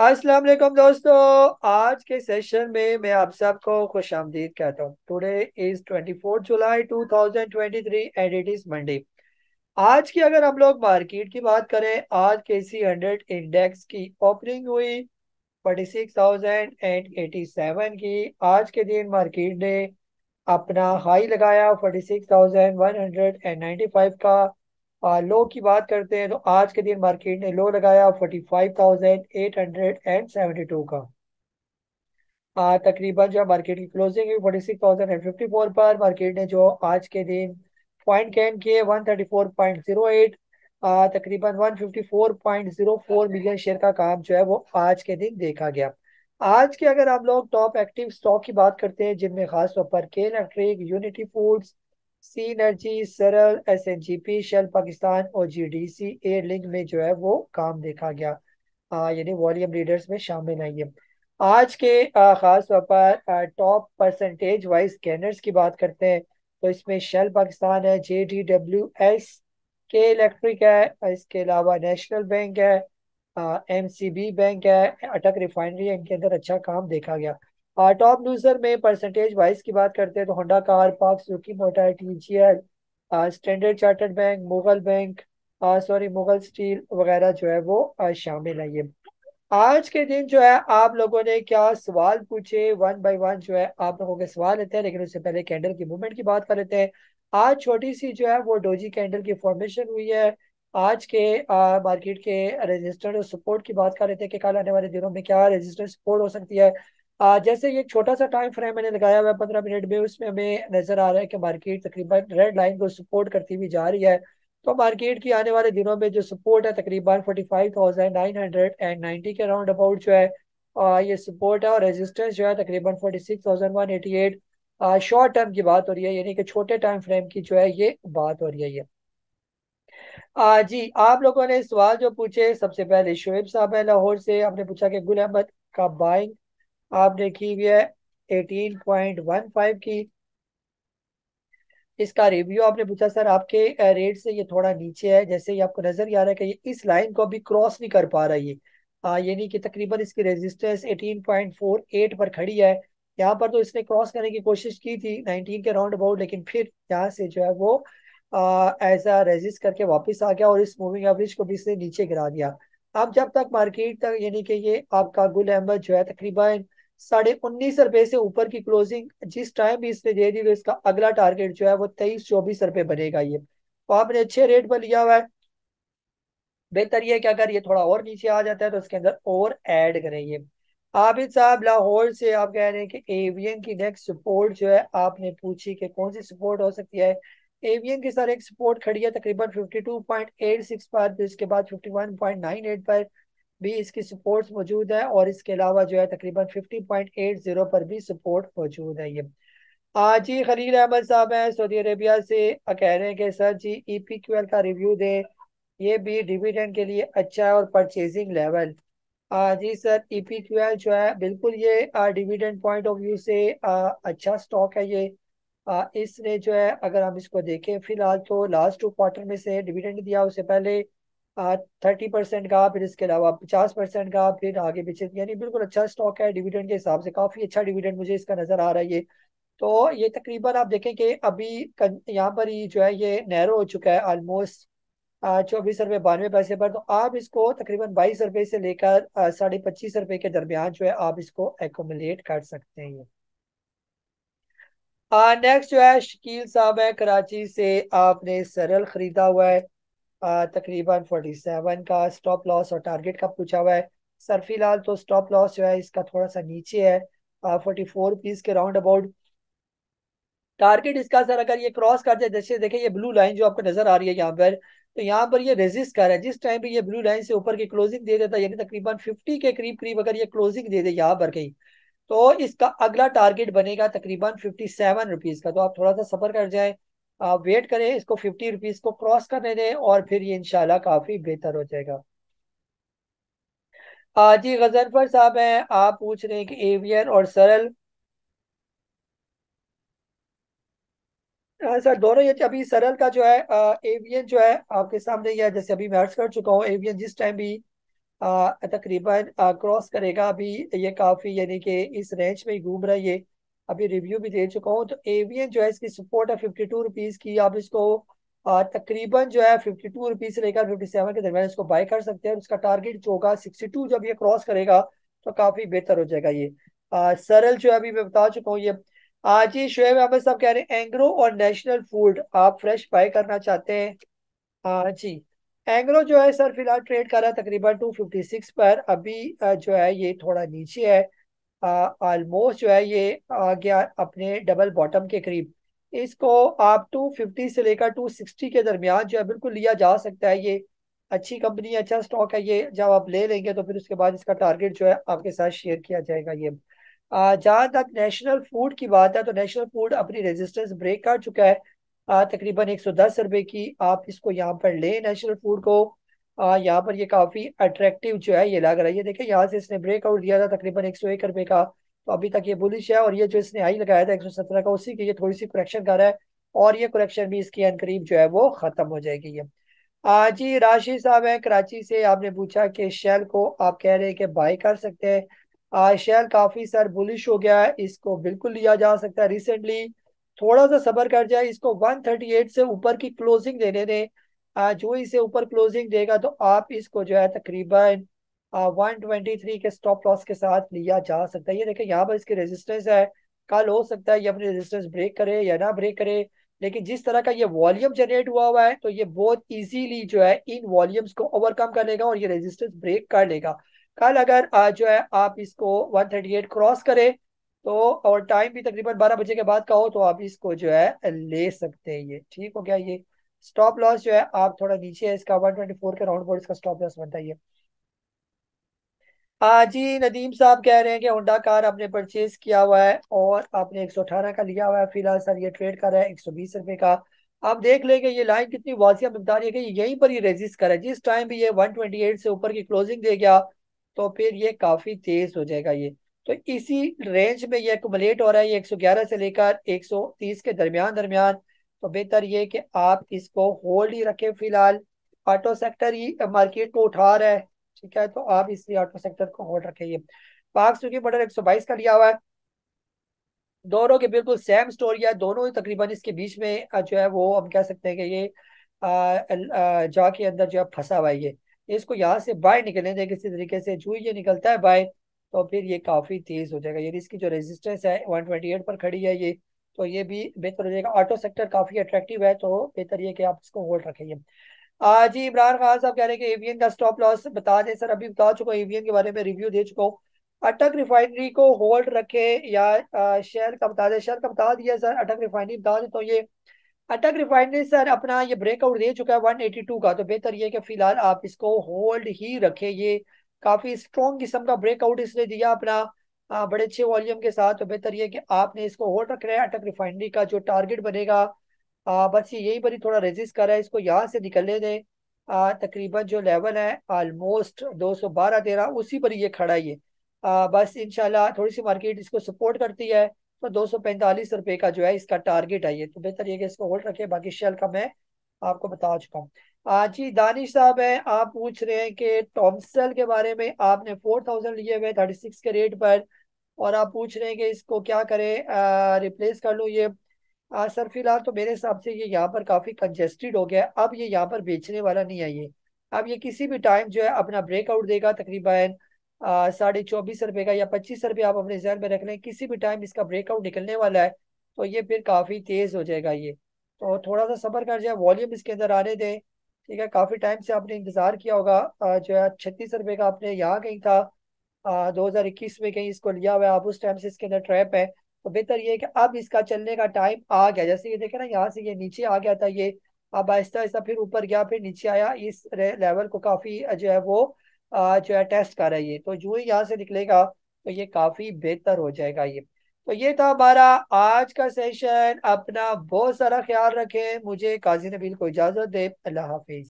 अस्सलाम वालेकुम दोस्तों। आज के सेशन में मैं आप सबको खुश आमदीद कहता हूँ। Today is 24 July 2023 and it is Monday. आज की अगर हम लोग मार्केट की बात करें, आज KC 100 इंडेक्स की ओपनिंग हुई 46,087 की। आज के दिन मार्केट ने अपना हाई लगाया 46,195 का। लो की बात करते हैं तो आज के दिन मार्केट ने लो लगाया 45,872 का। तकरीबन जो मार्केट की क्लोजिंग हुई 46,054 पर। मार्केट ने जो आज के दिन पॉइंट गेन किए 134.08, तकरीबन 154.04 मिलियन शेयर का काम जो है वो आज के दिन देखा गया। आज के अगर हम लोग टॉप एक्टिव स्टॉक की बात करते हैं, जिनमें खास तौर पर के इलेक्ट्रिक, यूनिटी फूड्स, सी एनर्जी, सरल, SNGP, शेल पाकिस्तान और GDC एयरलिंक में जो है वो काम देखा गया, यानी वॉल्यूम लीडर्स में शामिल है ये। आज के खास तौर पर टॉप परसेंटेज वाइज गेनर्स की बात करते हैं तो इसमें शेल पाकिस्तान है, JDWS, के इलेक्ट्रिक है, इसके अलावा नेशनल बैंक है, MCB बैंक है, अटक रिफाइनरी है। इनके अंदर अच्छा काम देखा गया। टॉप लूजर में परसेंटेज वाइज की बात करते हैं तो होंडा कार, पाक Suzuki motor, TGL, standard chartered bank, Mughal bank, sorry Mughal steel वगैरह जो है वो शामिल है ये। आज के दिन जो है आप लोगों ने क्या सवाल पूछे, वन बाय वन जो है आप लोगों के सवाल लेते हैं, लेकिन उससे पहले कैंडल की मूवमेंट की बात कर लेते हैं। आज छोटी सी जो है वो डोजी कैंडल की फॉर्मेशन हुई है। आज के मार्केट के रेजिस्टेंस और सपोर्ट की बात कर लेते हैं कि कल आने वाले दिनों में क्या रेजिस्टेंस सपोर्ट हो सकती है। जैसे ये छोटा सा टाइम फ्रेम मैंने लगाया हुआ है 15 मिनट में, उसमें हमें नजर आ रहा है कि मार्केट तकरीबन रेड लाइन को सपोर्ट करती हुई जा रही है। तो मार्केट की आने वाले दिनों में जो सपोर्ट है तकरीबन 45,990 के राउंड अबाउट जो है ये सपोर्ट है, और रेजिस्टेंस जो है तकरीबन 46,188। शॉर्ट टर्म की बात हो रही है, यानी कि छोटे टाइम फ्रेम की जो है ये बात हो रही है ये। जी, आप लोगों ने सवाल जो पूछे, सबसे पहले शोएब साहब है लाहौर से, आपने पूछा कि गुल अहमद का बाइंग आपने की हुई है 18.15 की। इसका रिव्यू आपने पूछा सर आपके रेट से ये थोड़ा नीचे है, जैसे ही आपको नजर ही आ रहा है कि ये इस लाइन को अभी क्रॉस नहीं कर पा रहा है ये। यानी कि तकरीबन इसकी रेजिस्टेंस 18.48 पर खड़ी है। यहाँ पर तो इसने क्रॉस करने की कोशिश की थी 19 के राउंड अबाउट, लेकिन फिर यहाँ से जो है वो ऐसा रेजिस्ट करके वापस आ गया और इस मूविंग एवरेज को भी इसने नीचे गिरा दिया। अब जब तक मार्केट तक, यानी कि ये आपका गुल अहमद जो है तकरीबन 19.5 रुपए से ऊपर की क्लोजिंग जिस टाइम भी इसने दे दी, तो इसका अगला टारगेट जो है वो 23-24 रुपए बनेगा ये। तो आपने अच्छे रेट पर लिया हुआ है। बेहतर ये कि अगर ये थोड़ा और नीचे आ जाता है तो इसके अंदर और ऐड करें ये। आबिद साहब लाहौर से आप कह रहे हैं कि एवियन की नेक्स्ट सपोर्ट जो है आपने पूछी कि कौन सी सपोर्ट हो सकती है। एवियन की सर एक सपोर्ट खड़ी है तकरीबन 52.86 पर, फिर इसके बाद 51.98 पर भी इसकी सपोर्ट्स मौजूद है, और इसके अलावा जो है तकरीबन 50.80 पर भी सपोर्ट मौजूद है ये। आज ही खलील अहमद साहब हैं सऊदी अरेबिया से, कह रहे हैं कि सर जी EPQL का रिव्यू दें, ये भी डिविडेंड के लिए अच्छा है और परचेजिंग लेवल। जी सर, EPQL जो है बिल्कुल ये डिविडेंड पॉइंट ऑफ व्यू से अच्छा स्टॉक है ये। इसने जो है अगर हम इसको देखें फिलहाल तो लास्ट 2 क्वार्टर में से डिविडेंड दिया, उससे पहले 30% का, फिर इसके अलावा 50% का, फिर आगे पीछे, यानी बिल्कुल अच्छा स्टॉक है डिविडेंड के हिसाब से, काफी अच्छा डिविडेंड मुझे इसका नजर आ रहा है ये। तो ये तकरीबन आप देखें कि अभी यहाँ पर ही जो है ये नैरो हो चुका है ऑलमोस्ट 24 रुपये 92 पैसे पर। तो आप इसको तकरीबन 22 रुपये से लेकर 25.5 रुपये के दरमियान जो है आप इसको एकोमुलेट कर सकते हैं। नेक्स्ट जो है शकील साहब है कराची से, आपने सरल खरीदा हुआ है तकरीबन 47 का। स्टॉप लॉस और टारगेट का पूछा हुआ है। सर फिलहाल तो स्टॉप लॉस जो है इसका थोड़ा सा नीचे है 44 रुपीज के राउंड अबाउट। टारगेट इसका सर अगर ये क्रॉस कर जाए, जैसे देखें ये ब्लू लाइन जो आपको नजर आ रही है यहाँ पर, तो यहाँ पर ये रेजिस्ट कर रहा है। जिस टाइम पे ये ब्लू लाइन से ऊपर की क्लोजिंग दे देता है, यानी तकरीबन 50 के करीब करीब अगर ये क्लोजिंग दे दे यहाँ पर कहीं, तो इसका अगला टारगेट बनेगा तकरीबन 57 रुपीज का। तो आप थोड़ा सा सबर कर जाए, आप वेट करें, इसको 50 रुपीज को क्रॉस करने दें और फिर ये इंशाल्लाह काफी बेहतर हो जाएगा। जी गजनफर साहब हैं, आप पूछ रहे हैं कि एवियन और सरल। सर दोनों ये अभी सरल का जो है एवियन जो है आपके सामने ही है, जैसे अभी मैं अर्ज कर चुका हूँ, एवियन जिस टाइम भी तकरीबन क्रॉस करेगा अभी। ये काफी यानी कि इस रेंज में ही घूम रहा है ये। अभी रिव्यू भी दे चुका हूँ। तो एवियन जो है इसकी सपोर्ट है 52 रुपीज की। आप इसको तकरीबन जो है 52 रुपीज से लेकर 57 के दरमियान इसको बाय कर सकते हैं। उसका टारगेट जो होगा 62, जब ये क्रॉस करेगा तो काफी बेहतर हो जाएगा ये। सरल जो है अभी मैं बता चुका हूँ ये। आज ही शुएब अहमद साहब कह रहे हैं एंग्रो और नेशनल फूड आप फ्रेश बाय करना चाहते हैं। हाँ जी। एंग्रो जो है सर फिलहाल ट्रेड कर रहा है तकरीबन 256 पर। अभी जो है ये थोड़ा नीचे है। ऑलमोस्ट जो है ये आ गया अपने डबल बॉटम के करीब। इसको आप 250 से लेकर 260 के दरमियान जो है बिल्कुल लिया जा सकता है ये। अच्छी कंपनी अच्छा स्टॉक है ये। जब आप ले लेंगे तो फिर उसके बाद इसका टारगेट जो है आपके साथ शेयर किया जाएगा ये। जहाँ तक नेशनल फूड की बात है तो नेशनल फूड अपनी रेजिस्टेंस ब्रेक कर चुका है। तकरीबन 110 रुपए की आप इसको यहाँ पर लें नेशनल फूड को। यहाँ पर ये काफी अट्रैक्टिव जो है ये लग रहा है। ये देखिए यहाँ से इसने ब्रेकआउट दिया था तकरीबन 101 रुपए का। तो अभी तक ये बुलिश है। और ये जो इसने हाई लगाया था 117 का, उसी की ये थोड़ी सी करेक्शन कर रहा है। और ये करेक्शन भी इसके अनकरीब जो है वो खत्म हो जाएगी ये। जी राशि साहब है कराची से। आपने पूछा कि शेल को आप कह रहे हैं कि बाय कर सकते हैं। शेल काफी सर बुलिश हो गया है, इसको बिल्कुल लिया जा सकता है रिसेंटली। थोड़ा सा सबर कर जाए, इसको 138 से ऊपर की क्लोजिंग देने दें। जो इसे ऊपर क्लोजिंग देगा तो आप इसको जो है तकरीबन 123 के स्टॉप लॉस के साथ लिया जा सकता है। ये देखिए यहाँ पर इसकी रेजिस्टेंस है। कल हो सकता है ये अपनी रेजिस्टेंस ब्रेक करे या ना ब्रेक करे। लेकिन जिस तरह का ये वॉल्यूम जनरेट हुआ हुआ है तो ये बहुत इजीली जो है इन वॉल्यूम्स को ओवरकम कर लेगा और ये रेजिस्टेंस ब्रेक कर लेगा। कल अगर जो है आप इसको 138 क्रॉस करे तो, और टाइम भी तकरीबन 12 बजे के बाद का हो, तो आप इसको जो है ले सकते हैं। ये ठीक हो गया ये। स्टॉप लॉस जो है आप थोड़ा नीचे है इसका 124 के राउंड पर इसका स्टॉप लॉस बनता है ये। जी नदीम साहब कह रहे हैं कि होंडा कार आपने परचेज किया हुआ है और आपने 118 का लिया हुआ है। फिलहाल सर ये ट्रेड कर रहा है 120 रुपए का। आप देख लेंगे ये लाइन कितनी वाजिया मिकदार है कि यहीं पर ये रेजिस्ट कर रहा है। जिस टाइम भी ये 128 से ऊपर की क्लोजिंग दे गया तो फिर ये काफी तेज हो जाएगा ये। तो इसी रेंज में ये एक्युमुलेट हो रहा है ये 111 से लेकर 130 के दरमियान दरमियान। तो बेहतर ये कि आप इसको होल्ड ही रखें फिलहाल। ऑटो सेक्टर ही मार्केट को उठा रहा है। ठीक है, तो आप इसलिए ऑटो सेक्टर को होल्ड रखेंगे। पाक सुकी बटर 122 का लिया हुआ है। दोनों के बिल्कुल सेम स्टोरी है। दोनों ही तकरीबन इसके बीच में जो है वो हम कह सकते हैं कि ये जा के अंदर जो है फंसा हुआ है ये। इसको यहाँ से बाहर निकलने दें किसी तरीके से। जो ये निकलता है बाहर तो फिर ये काफी तेज हो जाएगा। ये इसकी जो रेजिस्टेंस है 128 पर खड़ी है ये। तो ये भी बेहतर हो जाएगा। ऑटो सेक्टर काफी अट्रैक्टिव है तो बेहतर ये कि आप इसको होल्ड रखेंगे। जी इमरान खान साहब कह रहे हैं कि एवीएन का स्टॉप लॉस बता दें। सर अभी बता चुका हूँ, एवीएन के बारे में रिव्यू दे चुका हूँ। अटक रिफाइनरी को होल्ड रखे या शेयर का बता दें। शेयर का बता दिया सर, अटक रिफाइनरी बता दें। तो ये अटक रिफाइनरी सर अपना ये ब्रेकआउट दे चुका है 182 का। तो बेहतर ये कि फिलहाल आप इसको होल्ड ही रखें। ये काफी स्ट्रॉन्ग किस्म का ब्रेकआउट इसने दिया अपना बड़े अच्छे वॉल्यूम के साथ। तो बेहतर ये कि आपने इसको होल्ड रखना है। अटक रिफाइनरी का जो टारगेट बनेगा बस ये यही पर ही थोड़ा रेजिस्ट कर रहा है। इसको यहाँ से निकलने दें। तकरीबन जो लेवल है ऑलमोस्ट 212-13 उसी पर ये खड़ा ही है। बस इंशाल्लाह थोड़ी सी मार्केट इसको सपोर्ट करती है तो 245 रुपए का जो है इसका टारगेट है ये। तो बेहतर ये कि इसको होल्ड रखें। बाकी शेल का मैं आपको बता चुका हूँ। जी दानिश साहब है, आप पूछ रहे हैं कि टॉमसल के बारे में। आपने 4000 लिए हुए 36 के रेट पर और आप पूछ रहे हैं कि इसको क्या करें, रिप्लेस कर लूँ ये। सर फिलहाल तो मेरे हिसाब से ये यहाँ पर काफी कंजेस्टेड हो गया है। अब ये यहाँ पर बेचने वाला नहीं है ये। अब ये किसी भी टाइम जो है अपना ब्रेकआउट देगा तकरीबन 24.5 रुपए का या 25 रुपए आप अपने जहन में रख लें। किसी भी टाइम इसका ब्रेकआउट निकलने वाला है तो ये फिर काफी तेज हो जाएगा ये। तो थोड़ा सा सब्र कर जाए, वॉल्यूम इसके अंदर आने दें। ठीक है, काफी टाइम से आपने इंतजार किया होगा। जो है 36 रुपए का आपने यहाँ कहीं था 2021 में कहीं इसको लिया हुआ है। आप उस टाइम से इसके अंदर ट्रैप है। तो बेहतर ये है कि अब इसका चलने का टाइम आ गया। जैसे ये देखे ना, यहाँ से ये नीचे आ गया था ये। अब आहिस्ता आहिस्ता फिर ऊपर गया फिर नीचे आया। इस लेवल को काफी जो है वो जो है टेस्ट कर रहा है ये। तो जो ही यहाँ से निकलेगा तो ये काफी बेहतर हो जाएगा ये। तो ये था हमारा आज का सेशन। अपना बहुत सारा ख्याल रखें। मुझे काजी नबील को इजाजत दे। अल्लाह हाफिज।